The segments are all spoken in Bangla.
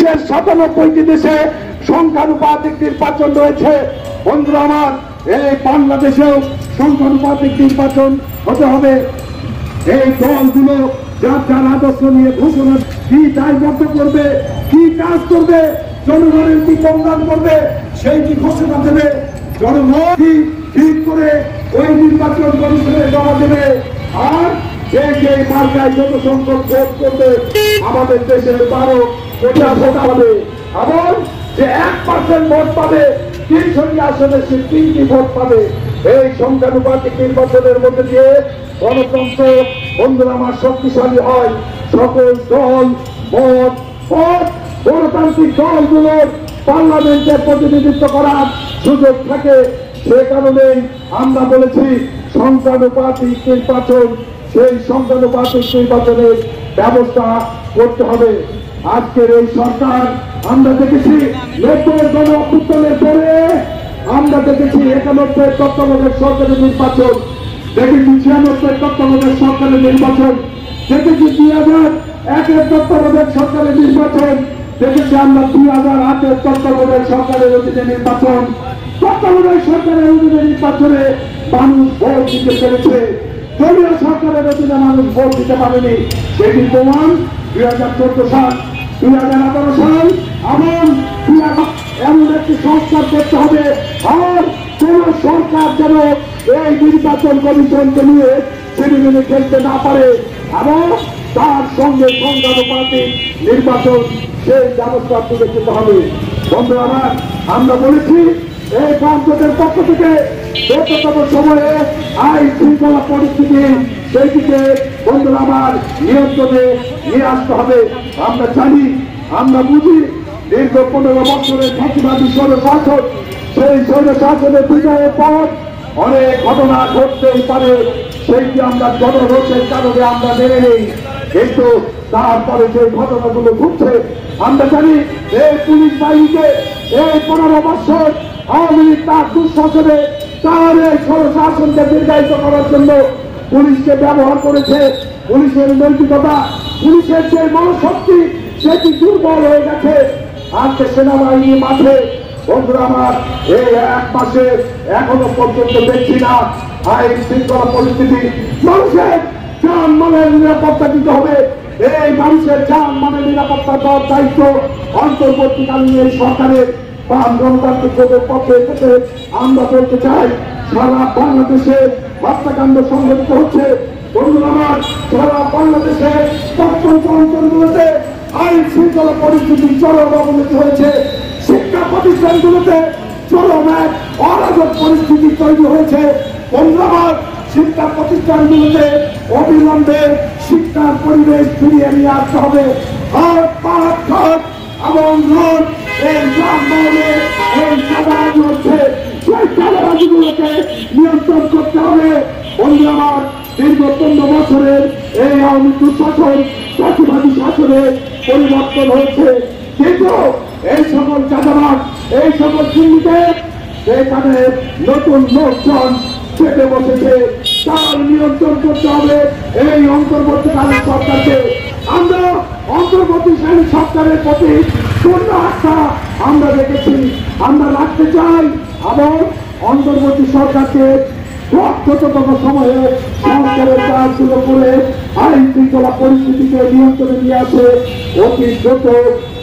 বিশ্বের 97টি দেশে সংখ্যানুপাতিক নির্বাচন রয়েছে। বন্ধুরা আমার, এই বাংলাদেশেও সংখ্যানুপাতিক নির্বাচন হতে হবে। এই দলগুলো যার যার আদর্শ নিয়ে ঘোষণা কি দায়বদ্ধ করবে, কি কাজ করবে, জনগণের কি কল্যাণ করবে, সেই কি ঘোষণা দেবে। জনগণ ঠিক করে ওই নির্বাচন কমিশনে জমা দেবে। আর যে মার্কায় যত সংখ্যক ভোট করবে, আমাদের দেশের 12 কোটি ভোট পাবে, এবং যে 1% ভোট পাবে 300টি আসনে সে 3টি ভোট পাবে। এই সংখ্যানুপাতিক নির্বাচনের মধ্যে দিয়ে গণতন্ত্র বন্ধুরা আমার শক্তিশালী হয়। সকল দল মত পথ গণতান্ত্রিক দলগুলোর পার্লামেন্টে প্রতিনিধিত্ব করার সুযোগ থাকে। সে কারণে আমরা বলেছি সংখ্যানুপাতিক নির্বাচন, সেই সংখ্যানুপাতিক নির্বাচনের ব্যবস্থা করতে হবে। আজকের এই সরকার আমরা দেখেছি 90 গণ অভ্যুত্থানের পরে আমরা দেখেছি 91 তত্ত্বাবধায়ক সরকারের নির্বাচন, দেখেছি 96 তত্ত্বাবধায়ক সরকারের নির্বাচন, দেখেছি 2001 তত্ত্বাবধায়ক সরকারের নির্বাচন, দেখেছি আমরা 2008 তত্ত্বাবধায়ক সরকারের অধীনে নির্বাচন। তত্ত্বাবধায়ক সরকারের অধীনে নির্বাচনে মানুষ ভোট দিতে পেরেছে, দলীয় সরকারের অধীনে মানুষ ভোট দিতে পারেনি। সেটি প্রমাণ 2014 সাল, 2018 সাল এবং এমন একটি সংস্কার করতে হবে। আর কোন সরকার যেন এই নির্বাচন কমিশনকে নিয়ে ছিনিমিনি খেলতে না পারে, এবং তার সঙ্গে সংখ্যানুপাতিক নির্বাচন সেই ব্যবস্থা তুলে যেতে হবে। বন্ধুরা আমার, আমরা বলেছি এই বামপন্থীদের পক্ষ থেকে দ্রুততম সময়ে আইন শৃঙ্খলা পরিস্থিতি সেইটিকে বন্ধুরা আমার নিয়ন্ত্রণে নিয়ে আসতে হবে। আমরা জানি, আমরা বুঝি দীর্ঘ 15 বছরের ফাঁসিবাদী স্বৈরশাসন, সেই স্বৈরশাসনের বিজয়ের পর অনেক ঘটনা ঘটতেই পারে, সেইটি আমরা জনরোষের কারণে আমরা মেনে নেই। কিন্তু তারপরে যে ঘটনাগুলো ঘটছে আমরা জানি, এই পুলিশ বাহিনীকে এই 15 বছর আওয়ামী লীগ তার দুঃশাসনে তার এই স্বৈরশাসনকে দীর্ঘায়িত করার জন্য পুলিশকে ব্যবহার করেছে। পুলিশের নৈতিকতা, পুলিশের যে মনোশক্তি সেটি দুর্বল হয়ে গেছে। আজকে সেনাবাহিনী মাঠে বন্ধুরা আমার এই 1 মাসে এখনো পর্যন্ত দেখছি না আইন শৃঙ্খলা পরিস্থিতি। মানুষের জান মালের নিরাপত্তা দিতে হবে। এই মানুষের জান মালের নিরাপত্তা দেওয়ার দায়িত্ব অন্তর্বর্তীকালীন এই সরকারের। বাম গণতান্ত্রিক জোটের পক্ষে থেকে আমরা বলতে চাই, সারা বাংলাদেশে হত্যাকাণ্ড সংঘটিত হচ্ছে। বন্ধুরা আমার, সারা বাংলাদেশে প্রত্যন্ত অঞ্চলগুলোতে আইন শৃঙ্খলা পরিস্থিতি চরম অবনতি হয়েছে। শিক্ষা প্রতিষ্ঠানগুলোতে চরম এক অরাজক পরিস্থিতি তৈরি হয়েছে। বন্ধুরা আমার, শিক্ষা প্রতিষ্ঠানগুলোতে অবিলম্বে শিক্ষার পরিবেশ ফিরিয়ে নিয়ে আসতে হবে। আর পাঠ এবং রোড এই গ্রামে এই চাঁদাবাজি হচ্ছে, সেই চাঁদাবাজিগুলোকে নিয়ন্ত্রণ করতে হবে। বন্ধু আমার, দীর্ঘ 15 বছরের এই আওয়ামী দুঃশাসন ফাঁসিবাদী শাসনে পরিবর্তন হয়েছে, কিন্তু এই সকল চাঁদাবাজ, এই সকল সিন্ডিকেট সেখানে নতুন লোকজন চেপে বসেছে। তার নিয়ন্ত্রণ করতে হবে এই অন্তর্বর্তীকালীন সরকারকে। আমরা অন্তর্বর্তীকালীন সরকারের প্রতি পূর্ণ আস্থা আমরা দেখেছি, আমরা রাখতে চাই, এবং অন্তর্বর্তী সরকারকে দ্রুততম সময়ে সরকারের কাজগুলো করে আইন শৃঙ্খলা পরিস্থিতিকে নিয়ন্ত্রণে নিয়ে আসে অতি দ্রুত।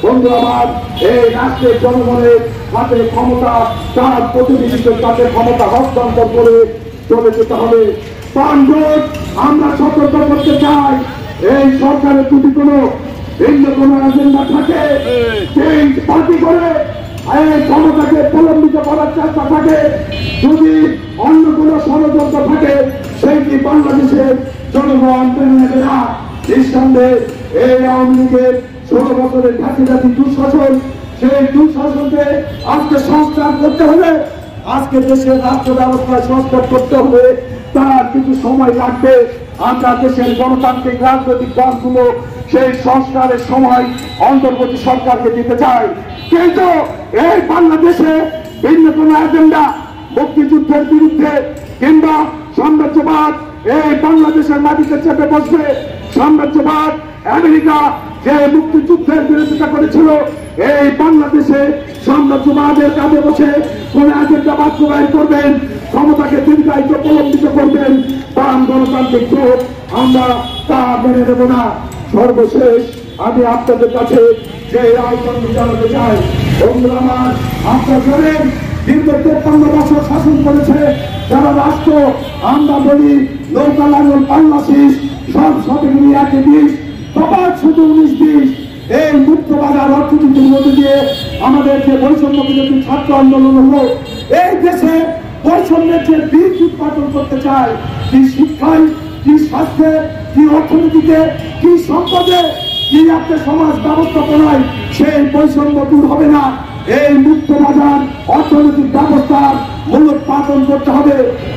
বন্ধু আমার, এই রাষ্ট্রের জনগণের হাতে ক্ষমতা, তার প্রতিনিধিত্বের কাছে ক্ষমতা হস্তান্তর করে চলে যেতে হবে। পাঁচজন আমরা সতর্ক করতে চাই, এই সরকারের যদি কোনো ভিন্ন কোনো এজেন্ডা থাকে, সেই পার্টি করে এই ক্ষমতাকে প্রলম্বিত করার চেষ্টা থাকে, যদি অন্য কোনো ষড়যন্ত্র থাকে, সেইটি বাংলাদেশের জনগণ মেনে নেবে না। নিঃসন্দেহে এই আওয়ামী লীগের 16 বছরের ঘাঁটি দুঃশাসন, সেই দুঃশাসনকে আজকে সংস্কার করতে হবে। আজকে দেশের রাষ্ট্র ব্যবস্থায় সংস্কার করতে হবে, তার কিছু সময় লাগবে। আমরা দেশের গণতান্ত্রিক রাজনৈতিক দলগুলো সেই সংস্কারের সময় অন্তর্বর্তী সরকারকে দিতে চাই, কিন্তু এই বাংলাদেশে ভিন্ন কোন এজেন্ডা, মুক্তিযুদ্ধের বিরুদ্ধে কিংবা সাম্রাজ্যবাদ এই বাংলাদেশের মাটিতে চেপে বসবে। সাম্রাজ্যবাদ, আমেরিকা, যে মুক্তিযুদ্ধের বিরোধিতা করেছিল, এই বাংলাদেশে সাম্রাজ্যবাদের কাজে বসে কোন এজেন্ডা বাস্তবায়ন করবেন, ক্ষমতাকে দীর্ঘায়িত প্রলম্বিত করবেন বাম গণতান্ত্রিক জোট, আমরা তা মেনে নেব না। সর্বশেষ আমি আপনাদের কাছে যে আহ্বান জানাতে চাই, বন্ধুরা আমার, আপনারা জানেন দীর্ঘ 53 বছর শাসন করেছে যারা রাষ্ট্র, আমরা বলি নৌকা লাঙ্গল পাল্লা শীষ, সব সবগুলি একে 20, সবার শুধু 19-20। এই মুক্ত বাজার অর্থনীতির মধ্যে দিয়ে আমাদের যে বৈষম্য বিরোধী ছাত্র আন্দোলন হলো, এই দেশে বৈষম্যের যে বীজ উৎপাদন করতে চায়, কি শিক্ষায়, কি স্বাস্থ্যে, কি অর্থনীতিতে, কি সম্পদে, কি একটা সমাজ ব্যবস্থাপনায়, সেই বৈষম্য দূর হবে না। এই মুক্ত বাজার অর্থনৈতিক ব্যবস্থার মূলোৎপাদন করতে হবে।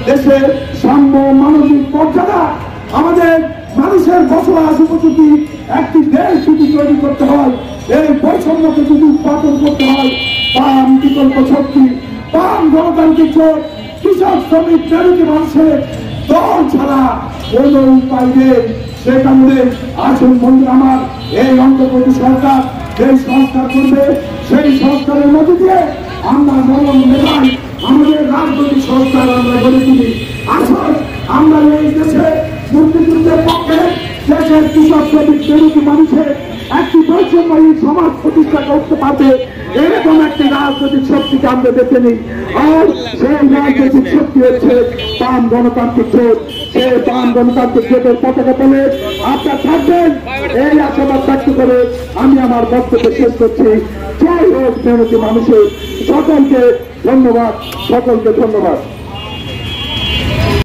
দেশের সাম্য, মানবিক মর্যাদা, আমাদের মানুষের বসবাস উপযোগী একটি দেশ যদি তৈরি করতে হয়, এই বৈষম্যকে যদি উৎপাদন করতে হয়, বাম বিকল্প শক্তি, বাম গণতান্ত্রিক জোট, কৃষক, শ্রমিক, মেরুতি মানুষের দল ছাড়া কোন উপায় নেই। সেই কারণে আসুন বন্ধুরা আমার, এই অন্তর্বর্তী সরকার যে সংস্কার করবে, সেই সংস্কারের মধ্যে দিয়ে আমরা নরম মেধায় আমাদের রাজনৈতিক সংস্কার আমরা গড়ে তুলি। আসুন আমরা এই দেশে মুক্তিযুদ্ধের পক্ষে দেশের কৃষক, শ্রমিক, মেরুতি মানুষের একটি বৈষম্যহীন সমাজ প্রতিষ্ঠা করতে পারবে, এরকম একটি রাজনৈতিক শক্তিকে আমরা দেখে নিই। আর সেই রাজনৈতিক শক্তি হচ্ছে বাম গণতান্ত্রিক জোট। সেই বাম গণতান্ত্রিক জোটের পতাকা বলে আপনারা থাকবেন, এই আশাবাদ ব্যক্ত করে আমি আমার বক্তব্য শেষ করছি। জয় হোক মেহনতি মানুষের। সকলকে ধন্যবাদ, সকলকে ধন্যবাদ।